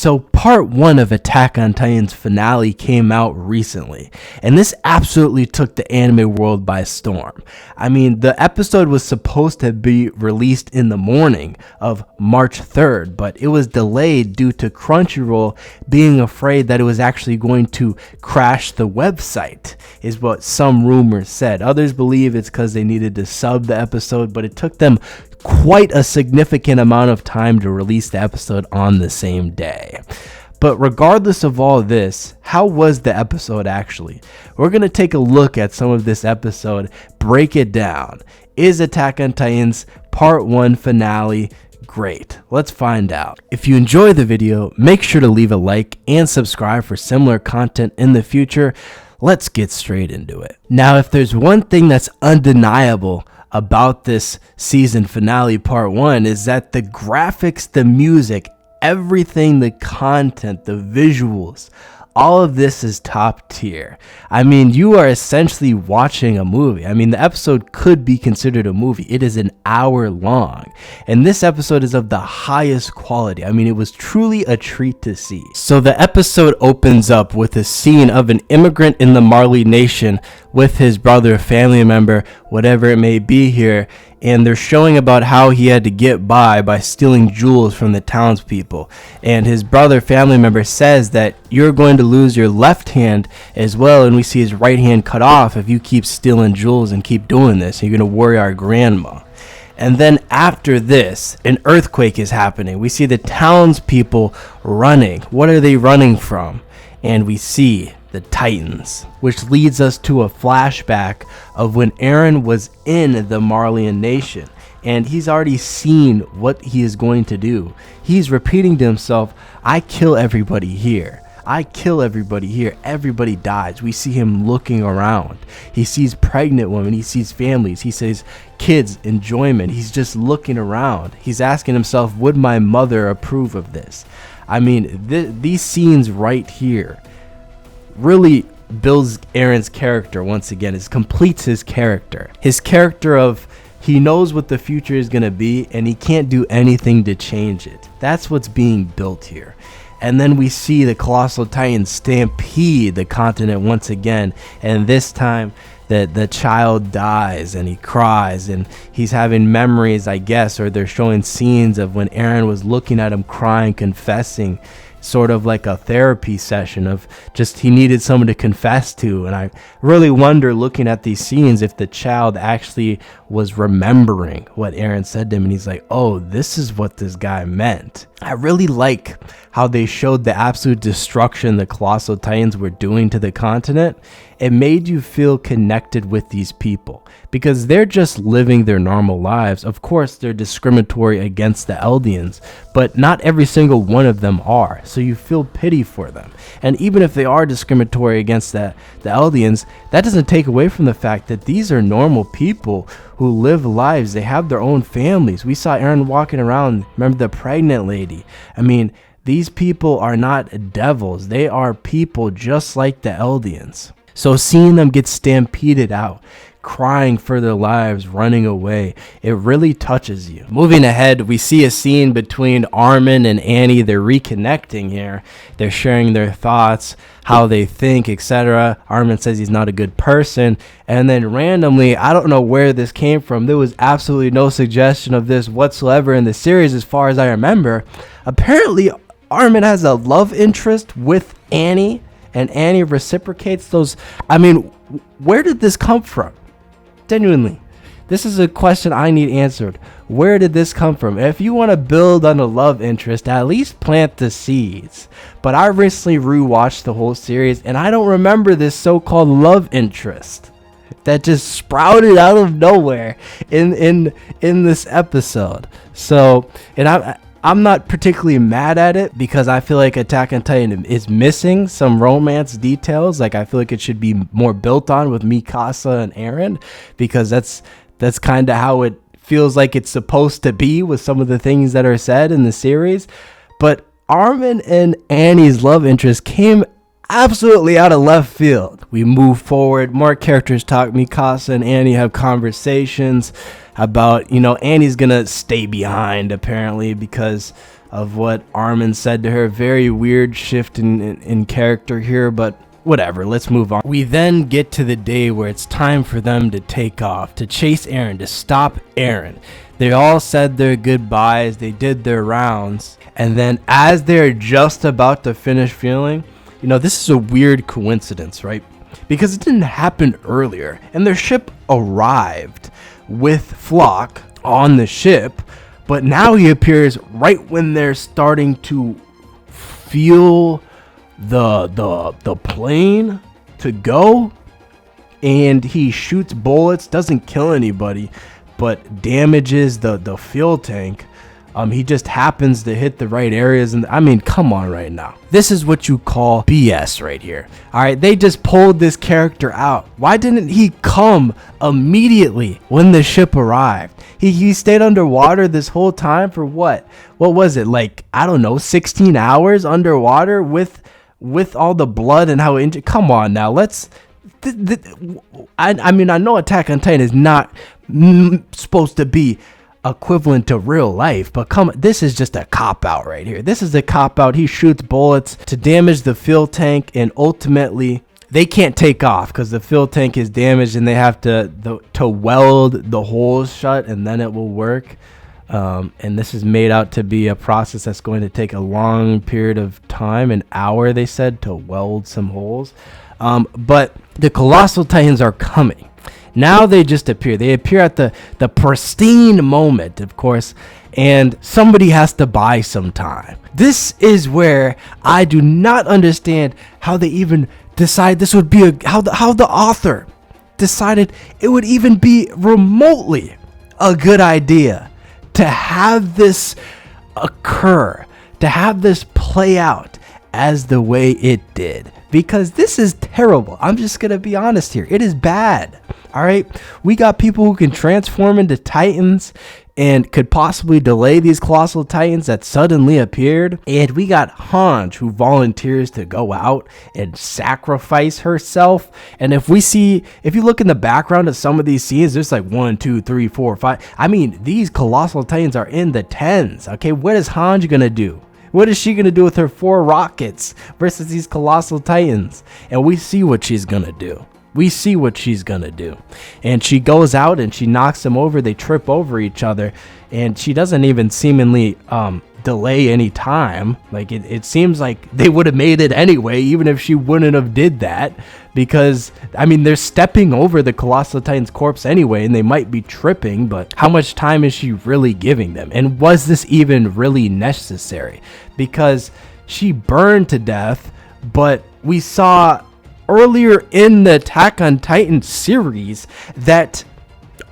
So part 1 of Attack on Titan's finale came out recently, and this absolutely took the anime world by storm. I mean, the episode was supposed to be released in the morning of March 3rd, but it was delayed due to Crunchyroll being afraid that it was actually going to crash the website, is what some rumors said. Others believe it's because they needed to sub the episode, but it took them quite a significant amount of time to release the episode on the same day. But regardless of all this, how was the episode actually? We're going to take a look at some of this episode, break it down. Is Attack on Titan's part 1 finale great? Let's find out. If you enjoy the video, make sure to leave a like and subscribe for similar content in the future. Let's get straight into it. Now, if there's one thing that's undeniable about this season finale part 1 is that the graphics, the music, everything, the content, the visuals, all of this is top tier. I mean, you are essentially watching a movie. I mean, the episode could be considered a movie. It is an hour long, and this episode is of the highest quality. I mean, it was truly a treat to see. So the episode opens up with a scene of an immigrant in the Marley Nation with his brother, family member, whatever it may be here, and they're showing about how he had to get by stealing jewels from the townspeople. And his brother, family member, says that you're going to lose your left hand as well, and we see his right hand cut off if you keep stealing jewels and keep doing this. You're going to worry our grandma. And then after this, an earthquake is happening. We see the townspeople running. What are they running from? And we see the Titans, which leads us to a flashback of when Eren was in the Marleyan Nation, and he's already seen what he is going to do. He's repeating to himself, I kill everybody here. I kill everybody here. Everybody dies. We see him looking around. He sees pregnant women. He sees families. He sees kids, enjoyment. He's just looking around. He's asking himself, would my mother approve of this? I mean, these scenes right here really builds Eren's character once again. It completes his character. His character of he knows what the future is going to be and he can't do anything to change it. That's what's being built here. And then we see the Colossal Titans stampede the continent once again, and this time the child dies and he cries and he's having memories, I guess, or they're showing scenes of when Eren was looking at him crying, confessing, sort of like a therapy session of just he needed someone to confess to. And I really wonder, looking at these scenes, if the child actually was remembering what Eren said to him and he's like, oh, this is what this guy meant. I really like how they showed the absolute destruction the Colossal Titans were doing to the continent. It made you feel connected with these people because they're just living their normal lives. Of course, they're discriminatory against the Eldians, but not every single one of them are. So you feel pity for them. And even if they are discriminatory against the Eldians, that doesn't take away from the fact that these are normal people who live lives. They have their own families. We saw Eren walking around. Remember the pregnant lady? I mean, these people are not devils. They are people just like the Eldians. So seeing them get stampeded out, crying for their lives, running away, it really touches you. Moving ahead, we see a scene between Armin and Annie. They're reconnecting here. They're sharing their thoughts, how they think, etc. Armin says he's not a good person, and then randomly, I don't know where this came from, there was absolutely no suggestion of this whatsoever in the series as far as I remember. Apparently Armin has a love interest with Annie, and Annie reciprocates those. I mean, where did this come from? Genuinely, this is a question I need answered. Where did this come from? If you want to build on a love interest, at least plant the seeds. But I recently rewatched the whole series and I don't remember this so-called love interest that just sprouted out of nowhere in this episode. So, and I'm not particularly mad at it because I feel like Attack on Titan is missing some romance details. Like, I feel like it should be more built on with Mikasa and Eren, because that's kind of how it feels like it's supposed to be with some of the things that are said in the series. But Armin and Annie's love interest came absolutely out of left field. We move forward, more characters talk. Mikasa and Annie have conversations about, Annie's gonna stay behind apparently because of what Armin said to her. Very weird shift in character here, but whatever, let's move on. We then get to the day where it's time for them to take off, to chase Eren, to stop Eren. They all said their goodbyes, they did their rounds, and then as they're just about to finish fueling, this is a weird coincidence, right? Because it didn't happen earlier, and their ship arrived with Flock on the ship, but now he appears right when they're starting to fuel the plane to go, and he shoots bullets, doesn't kill anybody, but damages the fuel tank. He just happens to hit the right areas, and I mean, come on right now. This is what you call BS right here. All right, they just pulled this character out. Why didn't he come immediately when the ship arrived? He stayed underwater this whole time for what? What was it, like, I don't know, 16 hours underwater with all the blood and how injured? Come on now, let's. I mean, I know Attack on Titan is not supposed to be equivalent to real life, but this is just a cop-out right here. This is a cop-out. He shoots bullets to damage the fuel tank, and ultimately they can't take off because the fuel tank is damaged, and they have to weld the holes shut, and then it will work. And this is made out to be a process that's going to take a long period of time, an hour they said, to weld some holes. But the Colossal Titans are coming. Now they just appear. They appear at the pristine moment, of course, and somebody has to buy some time. This is where I do not understand how they even decide this would be how the author decided it would even be remotely a good idea to have this occur, to have this play out as the way it did, because this is terrible. I'm just gonna be honest here. It is bad. All right, we got people who can transform into Titans and could possibly delay these Colossal Titans that suddenly appeared. And we got Hange, who volunteers to go out and sacrifice herself. And if you look in the background of some of these scenes, there's like 1, 2, 3, 4, 5. I mean, these Colossal Titans are in the tens. Okay, what is Hange gonna do? What is she going to do with her 4 rockets versus these Colossal Titans? And we see what she's going to do. And she goes out and she knocks them over. They trip over each other. And she doesn't even seemingly delay any time. Like it seems like they would have made it anyway, even if she wouldn't have did that. Because, I mean, they're stepping over the Colossal Titan's corpse anyway, and they might be tripping, but how much time is she really giving them? And was this even really necessary? Because she burned to death, but we saw earlier in the Attack on Titan series that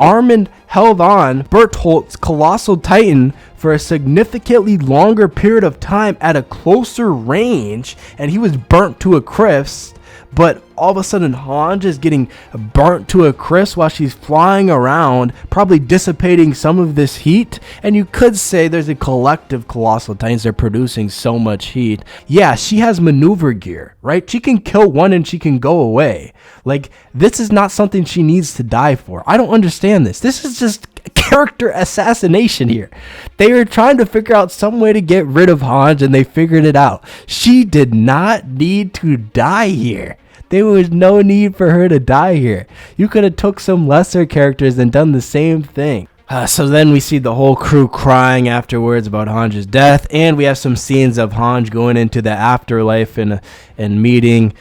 Armin held on Bertholdt's Colossal Titan for a significantly longer period of time at a closer range, and he was burnt to a crisp. But all of a sudden, Hange is getting burnt to a crisp while she's flying around, probably dissipating some of this heat. And you could say there's a collective Colossal Titans. They're producing so much heat. Yeah, she has maneuver gear, right? She can kill one and she can go away. Like, this is not something she needs to die for. I don't understand this. This is just character assassination here. They were trying to figure out some way to get rid of Hange, and they figured it out. She did not need to die here. There was no need for her to die here. You could have took some lesser characters and done the same thing. So then we see the whole crew crying afterwards about Hange's death, and we have some scenes of Hange going into the afterlife and meeting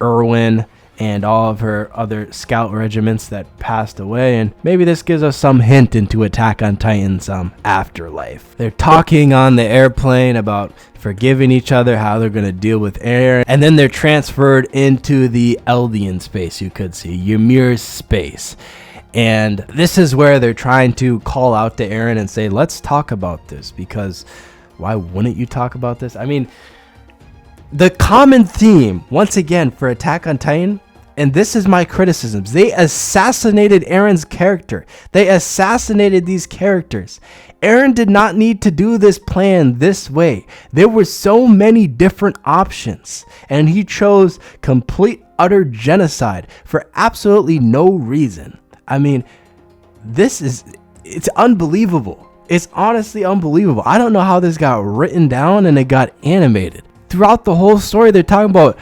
Erwin and all of her other scout regiments that passed away. And maybe this gives us some hint into Attack on Titan's afterlife. They're talking on the airplane about forgiving each other, how they're going to deal with Eren, and then they're transferred into the Eldian space, you could see, Ymir's space. And this is where they're trying to call out to Eren and say, let's talk about this, because why wouldn't you talk about this? I mean, the common theme, once again, for Attack on Titan, and this is my criticisms, they assassinated Eren's character. They assassinated these characters. Eren did not need to do this plan this way. There were so many different options, and he chose complete, utter genocide for absolutely no reason. I mean, it's unbelievable. It's honestly unbelievable. I don't know how this got written down and it got animated. Throughout the whole story, they're talking about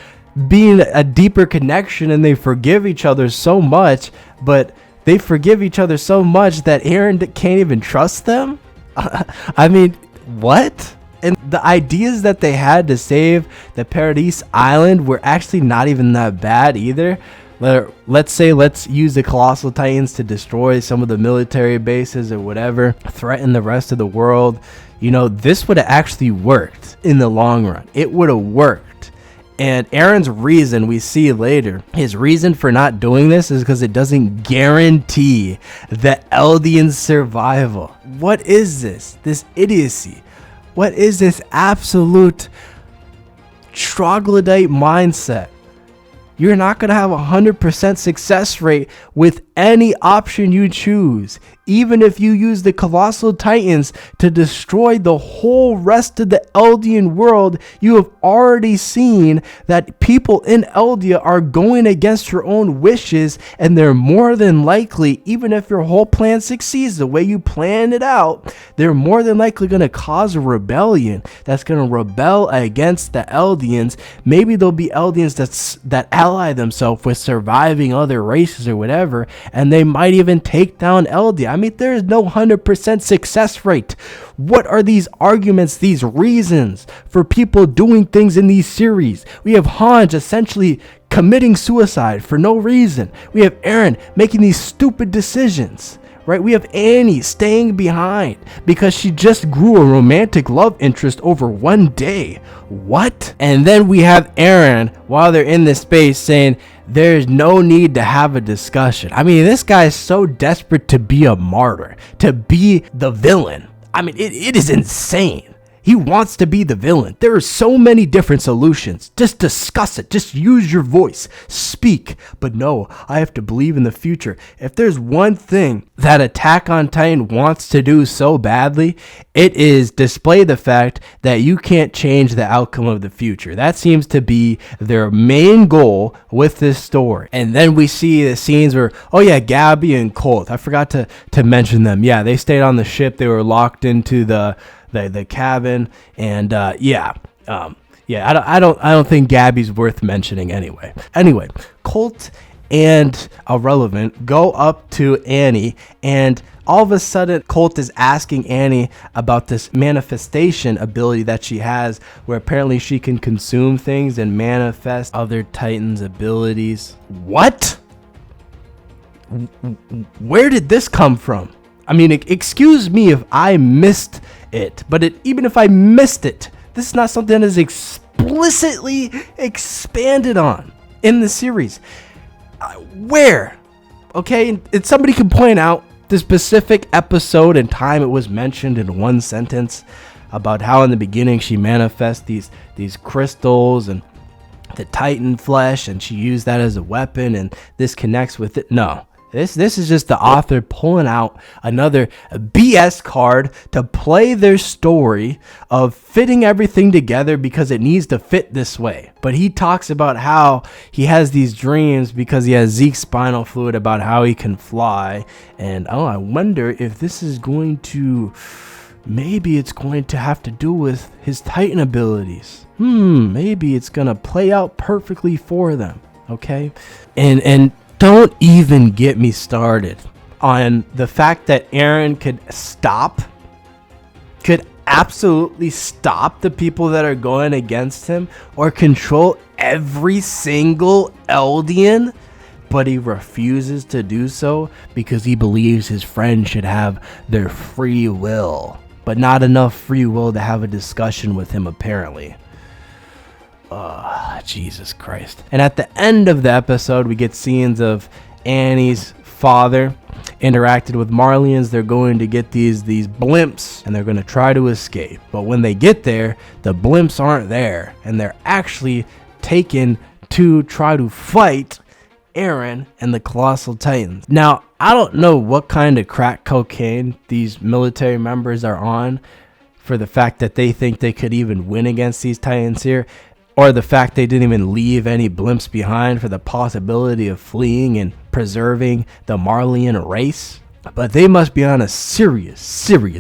being a deeper connection and they forgive each other so much, but they forgive each other so much that Eren can't even trust them. I mean, what? And the ideas that they had to save the Paradise Island were actually not even that bad either. Let's use the Colossal Titans to destroy some of the military bases or whatever, threaten the rest of the world. You know, this would have actually worked in the long run. It would have worked. And Eren's reason, we see later, his reason for not doing this is because it doesn't guarantee the Eldian survival. What is this? This idiocy. What is this absolute troglodyte mindset? You're not going to have a 100% success rate with any option you choose. Even if you use the Colossal Titans to destroy the whole rest of the Eldian world, you have already seen that people in Eldia are going against your own wishes, and they're more than likely, even if your whole plan succeeds the way you planned it out, they're more than likely going to cause a rebellion that's going to rebel against the Eldians. Maybe there'll be Eldians that ally themselves with surviving other races or whatever, and they might even take down Eldia. I mean, there is no 100% success rate. What are these arguments, these reasons for people doing things in these series? We have Hans essentially committing suicide for no reason. We have Eren making these stupid decisions, right? We have Annie staying behind because she just grew a romantic love interest over one day. What? And then we have Eren, while they're in this space, saying there's no need to have a discussion. I mean, this guy is so desperate to be a martyr, to be the villain. I mean, it is insane. He wants to be the villain. There are so many different solutions. Just discuss it. Just use your voice. Speak. But no, I have to believe in the future. If there's one thing that Attack on Titan wants to do so badly, it is display the fact that you can't change the outcome of the future. That seems to be their main goal with this story. And then we see the scenes where, oh yeah, Gabby and Colt. I forgot to mention them. Yeah, they stayed on the ship. They were locked into the cabin, and I don't think Gabby's worth mentioning anyway. Colt and Irrelevant go up to Annie, and all of a sudden Colt is asking Annie about this manifestation ability that she has, where apparently she can consume things and manifest other Titans' abilities. What? Where did this come from? I mean, excuse me if I missed it, but even if I missed it, this is not something that is explicitly expanded on in the series. Where? Okay, and somebody can point out the specific episode and time it was mentioned in one sentence about how in the beginning she manifests these crystals and the Titan flesh, and she used that as a weapon, and this connects with it. No. This is just the author pulling out another BS card to play their story of fitting everything together because it needs to fit this way. But he talks about how he has these dreams because he has Zeke's spinal fluid about how he can fly. And I wonder if this is going to... Maybe it's going to have to do with his Titan abilities. Maybe it's going to play out perfectly for them. Okay? And don't even get me started on the fact that Eren could absolutely stop the people that are going against him or control every single Eldian, but he refuses to do so because he believes his friend should have their free will, but not enough free will to have a discussion with him apparently. Jesus Christ. And at the end of the episode, we get scenes of Annie's father interacted with Marlians. They're going to get these blimps, and they're going to try to escape. But when they get there, the blimps aren't there, and they're actually taken to try to fight Eren and the Colossal Titans. Now, I don't know what kind of crack cocaine these military members are on for the fact that they think they could even win against these Titans here, or the fact they didn't even leave any blimps behind for the possibility of fleeing and preserving the Marlian race. But they must be on a serious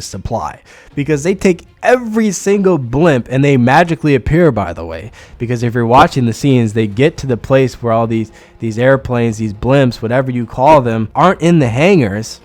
supply, because they take every single blimp and they magically appear, by the way. Because if you're watching the scenes, they get to the place where all these airplanes, these blimps, whatever you call them, aren't in the hangars,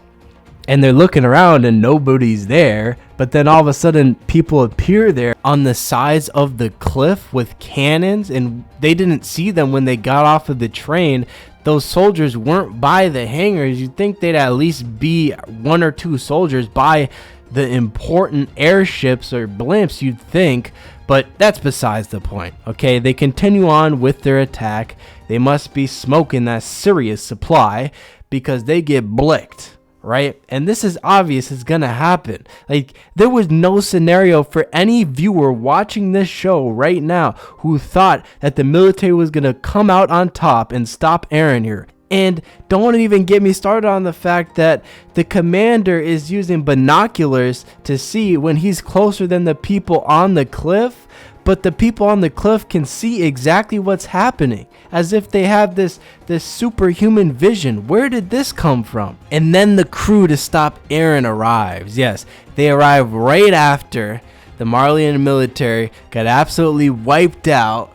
and they're looking around and nobody's there. But then all of a sudden people appear there on the sides of the cliff with cannons, and they didn't see them when they got off of the train. Those soldiers weren't by the hangars. You'd think they'd at least be 1 or 2 soldiers by the important airships or blimps, you'd think, but that's besides the point. Okay, they continue on with their attack. They must be smoking that serious supply because they get blicked, right? And this is obvious it's gonna happen. Like, there was no scenario for any viewer watching this show right now who thought that the military was gonna come out on top and stop Eren here. And don't even get me started on the fact that the commander is using binoculars to see when he's closer than the people on the cliff, but the people on the cliff can see exactly what's happening, as if they have this superhuman vision. Where did this come from? And then the crew to stop Eren arrives. Yes, they arrive right after the Marleyan military got absolutely wiped out.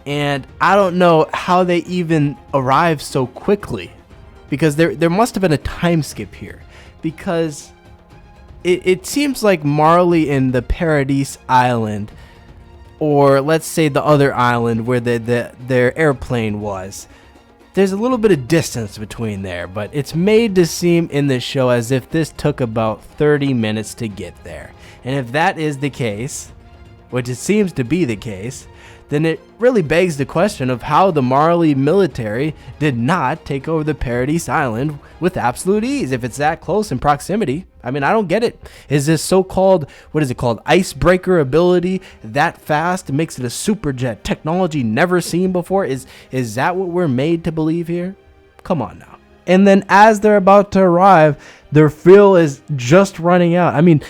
And I don't know how they even arrived so quickly, because there must have been a time skip here, because it seems like Marley and the Paradise Island, or let's say the other island where their airplane was, there's a little bit of distance between there, but it's made to seem in this show as if this took about 30 minutes to get there. And if that is the case, which it seems to be the case, then it really begs the question of how the Marley military did not take over the Paradise Island with absolute ease if it's that close in proximity. I mean, I don't get it. Is this so-called, what is it called, icebreaker ability that fast? It makes it a super jet technology never seen before? Is that what we're made to believe here? Come on now. And then as they're about to arrive, their fuel is just running out. I mean,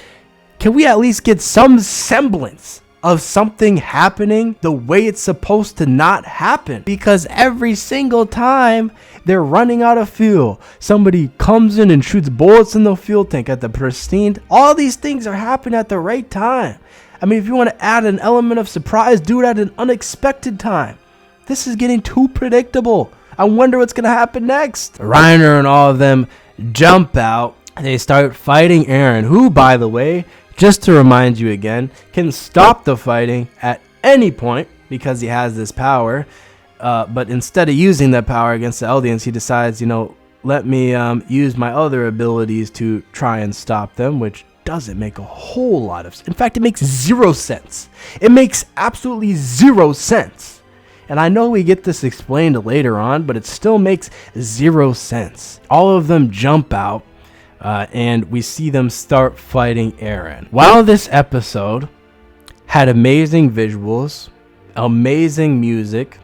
can we at least get some semblance of something happening the way it's supposed to not happen? Because every single time they're running out of fuel, somebody comes in and shoots bullets in the fuel tank at the pristine. All these things are happening at the right time. I mean, if you want to add an element of surprise, do it at an unexpected time. This is getting too predictable. I wonder what's going to happen next. Reiner and all of them jump out. They start fighting Eren, who, by the way, just to remind you again, can stop the fighting at any point because he has this power. But instead of using that power against the Eldians, he decides, let me use my other abilities to try and stop them, which doesn't make a whole lot of sense. In fact, it makes 0 sense. It makes absolutely 0 sense. And I know we get this explained later on, but it still makes 0 sense. All of them jump out. And we see them start fighting Eren. While this episode had amazing visuals, amazing music,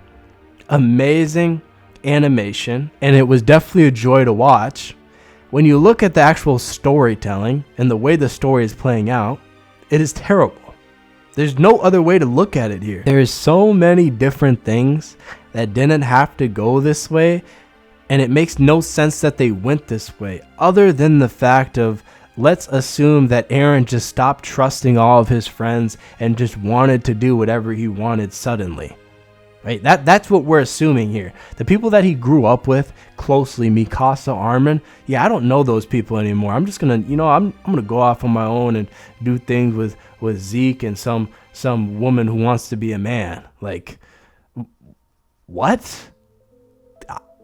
amazing animation, and it was definitely a joy to watch, when you look at the actual storytelling and the way the story is playing out, it is terrible. There's no other way to look at it here. There's so many different things that didn't have to go this way. And it makes no sense that they went this way, other than the fact of, let's assume that Eren just stopped trusting all of his friends and just wanted to do whatever he wanted suddenly. Right? That's what we're assuming here. The people that he grew up with closely, Mikasa, Armin, yeah, I don't know those people anymore. I'm just gonna, I'm gonna go off on my own and do things with Zeke and some woman who wants to be a man. Like, what?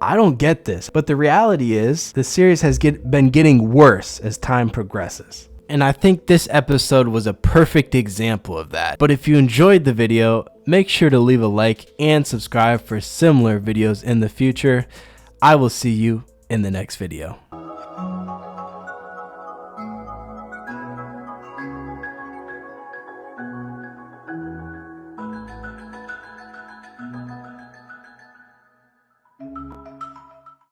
I don't get this. But the reality is the series has been getting worse as time progresses. And I think this episode was a perfect example of that. But if you enjoyed the video, make sure to leave a like and subscribe for similar videos in the future. I will see you in the next video.